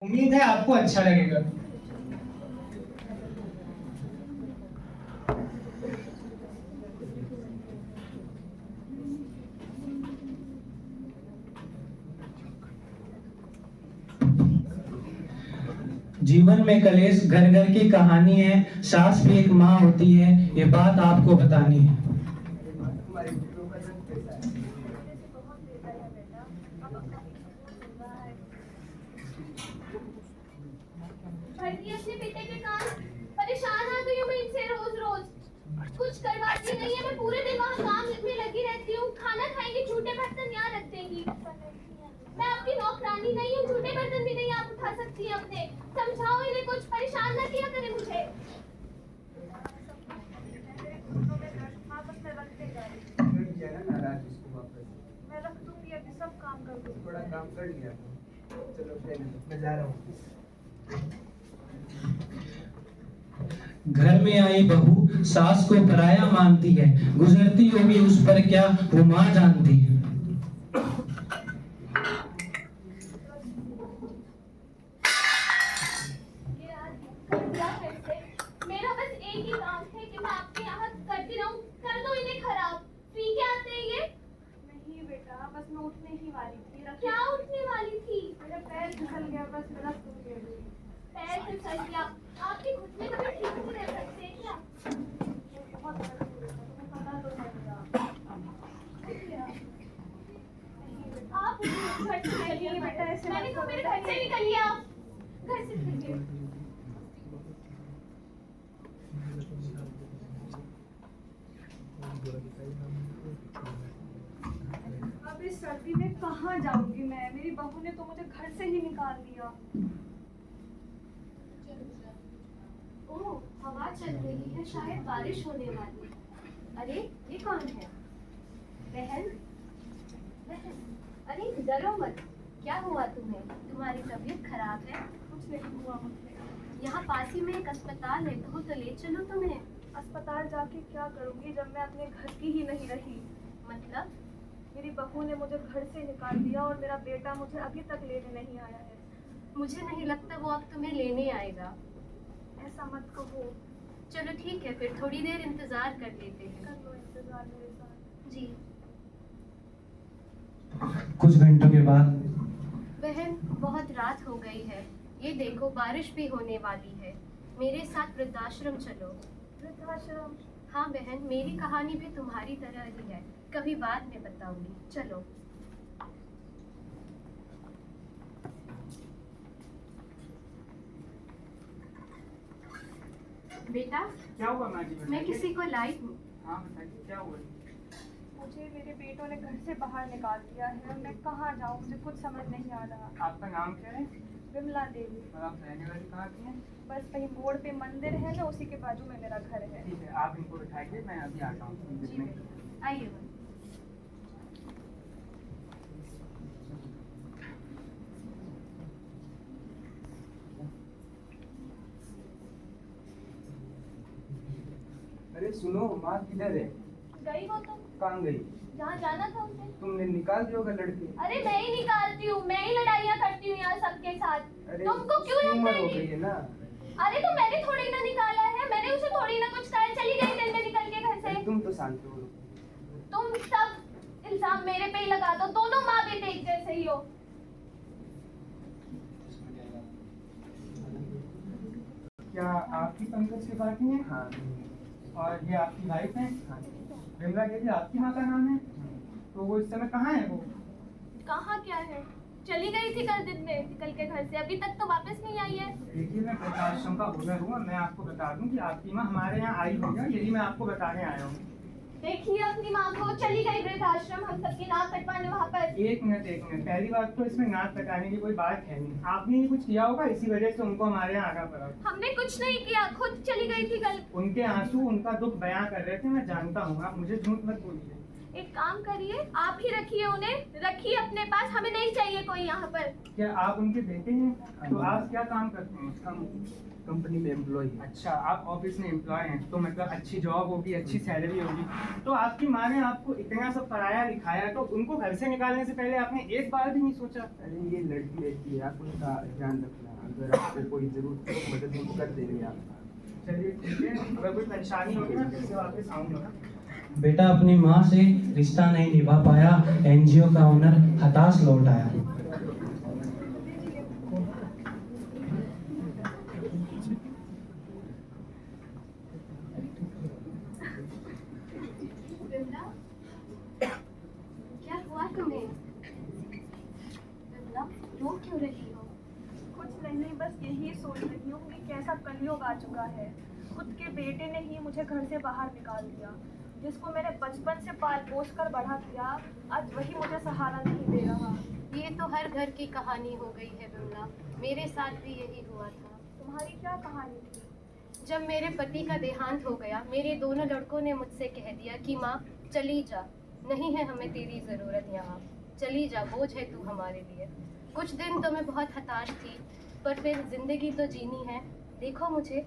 उम्मीद है आपको अच्छा लगेगा। जीवन में कलेश घर घर की कहानी है, सास भी एक माँ होती है, ये बात आपको बतानी है। भरती अपने बेटे के कान, परेशान आ गई हूँ मैं इनसे रोज रोज। कुछ करवाती नहीं है, मैं पूरे दिन वहाँ काम में लगी रहती हूँ। खाना खाएंगी, झूठे बर्तन यहाँ रख देंगी। मैं आपकी नौकरानी नहीं हूँ, झूठे बर्तन भी नहीं आप उठा सकती हैं अपने। समझाओ इन्हें, कुछ परेशान ना किया करे मुझे। मैं रख दूंगी, अभी सब काम कर दूंगी। थोड़ा काम कर लिया, चलो मैं जा रहा हूँ। घर में आई बहू सास को पराया मानती है, गुजरती होगी उस पर क्या वो माँ जानती है। मेरा बस एक ही काम है कि मैं आपके यहाँ करती रहूं। कर दो इन्हें खराब। पी के आते हैं ये? नहीं बेटा, बस मैं उठने ही वाली थी। क्या उठने वाली थी? मेरा पैर फिसल गया, बस मैं रख दूंगी अभी। पैर फिसल गया? आपके घुटने कभी ठीक नहीं रह सकते क्या? बहुत दर्द हो रहा है, तुम्हें पता तो है मेरा। आप घर से निकलिए बेटा, ऐसे मैंने मत कहा करो। मेरे घर से निकलिए आप। घर से निकलिए। अब इस सर्दी में कहाँ जाऊंगी मैं? मेरी बहू ने तो मुझे घर से ही निकाल दिया। ओह, हवा चल रही है, शायद बारिश होने वाली है। अरे ये कौन है? बहन, बहन। अरे डरो मत। क्या हुआ तुम्हें? तुम्हारी तबीयत खराब है? कुछ नहीं हुआ मुझे। यहाँ पास ही में एक अस्पताल है, कहो तो ले चलो तुम्हें। अस्पताल जाके क्या करूंगी जब मैं अपने घर की ही नहीं रही? मतलब? मेरी बहू ने मुझे घर से निकाल दिया और मेरा बेटा मुझे अभी तक लेने नहीं आया है। मुझे नहीं लगता वो अब तुम्हें लेने आएगा। ऐसा मत कहो। चलो ठीक है, फिर थोड़ी देर इंतजार कर लेते हैं। कर लो इंतजार मेरे साथ। जी। कुछ घंटों के बाद बहन, बहुत रात हो गई है, ये देखो बारिश भी होने वाली है। मेरे साथ वृद्धाश्रम चलो। वृद्धाश्रम? हाँ बहन, मेरी कहानी भी तुम्हारी तरह ही है, कभी बाद में बताऊंगी। चलो। बेटा, क्या हुआ माँ जी? मैं किसी को लाई हूँ। हाँ बताइए, क्या हुआ? मुझे मेरे बेटों ने घर से बाहर निकाल दिया है। मैं कहाँ जाऊँ, मुझे कुछ समझ नहीं आ रहा। आपका नाम क्या है? विमला देवी। और आप रहने वाली कहाँ की हैं? बस वही मोड़ पे मंदिर है ना, उसी के बाजू में मेरा घर है। ठीक है, आप इनको बिठाइए, मैं अभी आता हूँ जी में। आइए। अरे सुनो, माँ किधर है? गई हो तुम? कहाँ गई? जहाँ जाना था उसे। तुमने निकाल दिया होगा लड़के। अरे मैं ही निकालती हूँ, मैं ही लड़ाइयाँ करती हूँ यहाँ सबके साथ। अरे तुमको क्यों उसकी लगता उम्र है हो कि- गई है ना। अरे तो मैंने थोड़ी ना निकाला है, मैंने उसे थोड़ी ना कुछ कहा है। चली गई दिन में निकल के घर से। अरे तुम तो शांत हो। तुम सब इल्जाम मेरे पे ही लगा दो, दोनों माँ बेटे एक जैसे ही हो। क्या आपकी पंकज की पार्टी है? हाँ। और ये आपकी वाइफ है? हाँ। विमला देवी आपकी माँ का नाम है? तो वो इस समय कहाँ है? वो कहाँ क्या है? चली गई थी कल दिन में निकल के घर से, अभी तक तो वापस नहीं आई है। देखिए, मैं वृद्धाश्रम का ओनर हूँ, मैं आपको बता दूं कि आपकी माँ हमारे यहाँ आई हुई है, यही मैं आपको बताने आया हूँ। देखिए अपनी माँ को, चली गई वृद्धाश्रम, हम सबकी नाक कटवाने वहाँ पर। एक मिनट। पहली बात तो इसमें नाक कटाने की कोई बात है नहीं। आपने ये कुछ किया होगा, इसी वजह से उनको हमारे यहाँ आना पड़ा। हमने कुछ नहीं किया, खुद चली गई थी कल। उनके आंसू उनका दुख बयां कर रहे थे, मैं जानता हूँ। आप मुझे झूठ मत बोलिए। एक काम करिए, आप ही रखिए उन्हें, रखिए अपने पास, हमें नहीं चाहिए कोई यहाँ पर। क्या आप उनके बेटे हैं? तो आप क्या काम करते हैं? हम कंपनी में एम्प्लॉय हैं। अच्छा, आप ऑफिस में एम्प्लॉय हैं, तो मतलब अच्छी जॉब होगी, अच्छी सैलरी होगी। तो आपकी माँ ने आपको इतना सब पढ़ाया लिखाया, तो उनको घर से निकालने से पहले आपने एक बार भी नहीं सोचा? अरे ये लड़की रहती है, आप उनका ध्यान रखना। अगर आपको कोई जरूरत हो मदद उनको कर देंगे आप। चलिए ठीक है, अगर कोई परेशानी होगी ना फिर से वापस आऊँगा। बेटा अपनी माँ से रिश्ता नहीं निभा पाया, एनजीओ का ओनर हताश लौट आया। विमला, क्या हुआ तुम्हें? विमला, रो क्यों रही हो? कुछ नहीं, बस यही सोच रही हूँ कि कैसा कलयुग आ चुका है। खुद के बेटे ने ही मुझे घर से बाहर निकाल दिया। जिसको मैंने बचपन से पाल पोस कर बड़ा किया, आज वही मुझे सहारा नहीं दे रहा। ये तो हर घर की कहानी हो गई है विमला, मेरे साथ भी यही हुआ था। तुम्हारी क्या कहानी थी? जब मेरे पति का देहांत हो गया, मेरे दोनों लड़कों ने मुझसे कह दिया कि माँ चली जा, नहीं है हमें तेरी ज़रूरत यहाँ, चली जा, बोझ है तू हमारे लिए। कुछ दिन तो मैं बहुत हताश थी, पर फिर ज़िंदगी तो जीनी है। देखो मुझे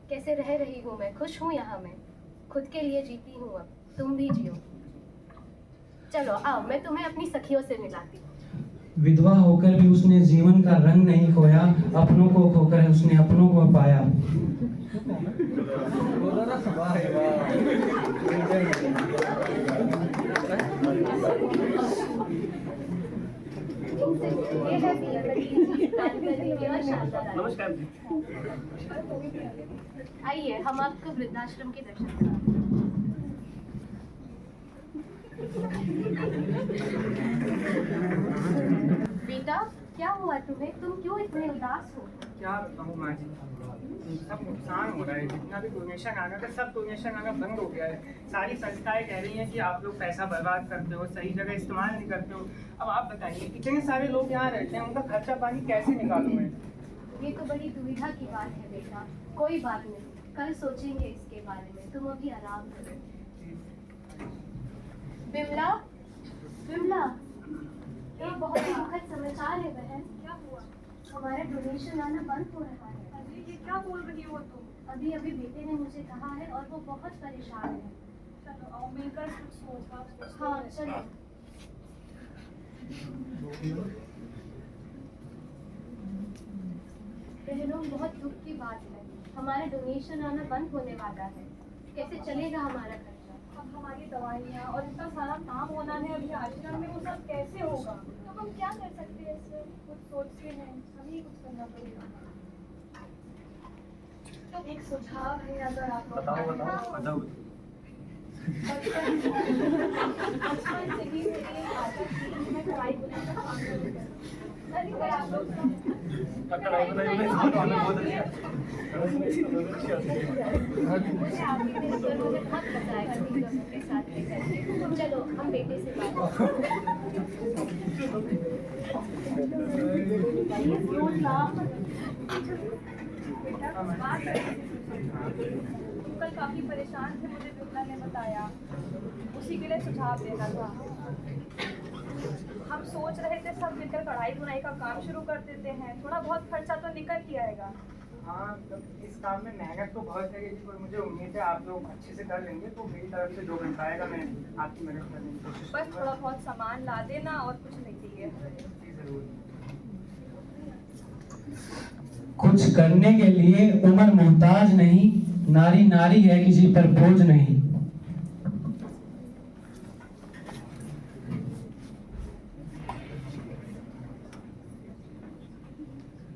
कैसे रह रही हूँ, मैं खुश हूँ यहाँ, मैं खुद के लिए जीती हूँ, अब तुम भी जियो। चलो आओ, मैं तुम्हें अपनी सखियों से मिलाती हूँ। विधवा होकर भी उसने जीवन का रंग नहीं खोया, अपनों को खोकर उसने अपनों को पाया। ये है पिया और शानदार। नमस्कार जी। आइए हम आपको वृद्धाश्रम के दर्शन कराते हैं। बेटा क्या हुआ तुम्हें, तुम क्यों इतने उदास हो? क्या कहूँ माँ जी, सब नुकसान हो रहा है। जितना भी डोनेशन आना था सब डोनेशन आना बंद हो गया है। सारी संस्थाएं कह रही हैं कि आप लोग पैसा बर्बाद करते हो, सही जगह इस्तेमाल नहीं करते हो। अब आप बताइए, इतने सारे लोग यहाँ रहते हैं, उनका खर्चा पानी कैसे निकालूं मैं? ये तो बड़ी दुविधा की बात है बेटा, कोई बात नहीं, कल सोचेंगे इसके बारे में, तुम अभी आराम करो। विमला, विमला, एक बहुत दुखद समाचार है बहन। क्या हुआ? हमारा डोनेशन आना बंद हो रहा है। अरे ये क्या बोल रही हो तुम? अभी अभी बेटे ने मुझे कहा है और वो बहुत परेशान है। चलो आओ मिलकर कुछ सोच। हाँ चलो। बहनों, बहुत दुख की बात है, हमारा डोनेशन आना बंद होने वाला है। कैसे चलेगा हमारा खर्चा? अब हमारी दवाइयाँ और इतना सारा काम होना है अभी आश्रम में, वो सब कैसे होगा? तो हम क्या कर सकते हैं इसमें? कुछ सोचते हैं, हमें कुछ करना पड़ेगा। तो एक सुझाव है, अगर आप लोग बताओ। बचपन से ही मेरी एक आदत थी, मैं कढ़ाई बुनाई का काम शुरू करूँ। अगर आप लोग मुझे आपके दिन पर मुझे बहुत मजा आएगा तुम दोनों के साथ में करके। चलो हम बेटे से बात कल काफी परेशान थे, मुझे विमला ने बताया, उसी के लिए सुझाव देना था। हम सोच रहे थे सब मिलकर कढ़ाई बुनाई का काम शुरू कर देते हैं, थोड़ा बहुत खर्चा तो निकल ही आएगा। हाँ, तो इस काम में मेहनत तो बहुत लगेगी, पर मुझे उम्मीद है आप लोग अच्छे से कर लेंगे। तो मेरी तरफ से जो बन पाएगा मैं आपकी मदद करने की कोशिश बस थोड़ा बहुत सामान ला देना और कुछ नहीं चाहिए। जरूर। कुछ करने के लिए उम्र मोहताज नहीं, नारी नारी है किसी पर बोझ नहीं।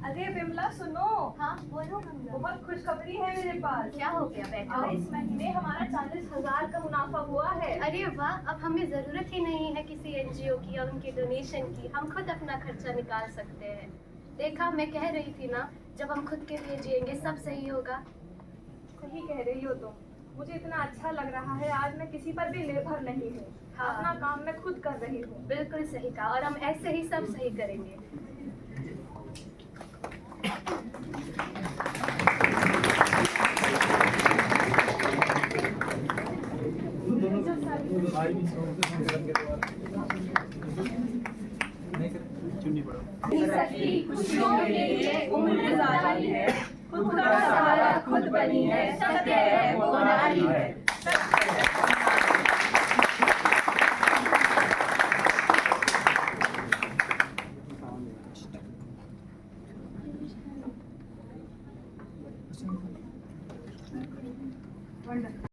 अरे विमला सुनो, हाँ बोलो विमला। बहुत खुशखबरी है मेरे पास। क्या हो गया बैठो? इस महीने हमारा 40,000 का मुनाफा हुआ है। अरे वाह, अब हमें ज़रूरत ही नहीं है किसी एनजीओ की या उनके डोनेशन की, हम खुद अपना खर्चा निकाल सकते हैं। देखा, मैं कह रही थी ना, जब हम खुद के लिए जिएंगे सब सही होगा। सही कह रही हो तुम, मुझे इतना अच्छा लग रहा है, आज मैं किसी पर भी निर्भर नहीं हूँ। हाँ। अपना काम मैं खुद कर रही हूँ। बिल्कुल सही कहा, और हम ऐसे ही सब सही करेंगे। बनी है, सत्य है वो नारी है।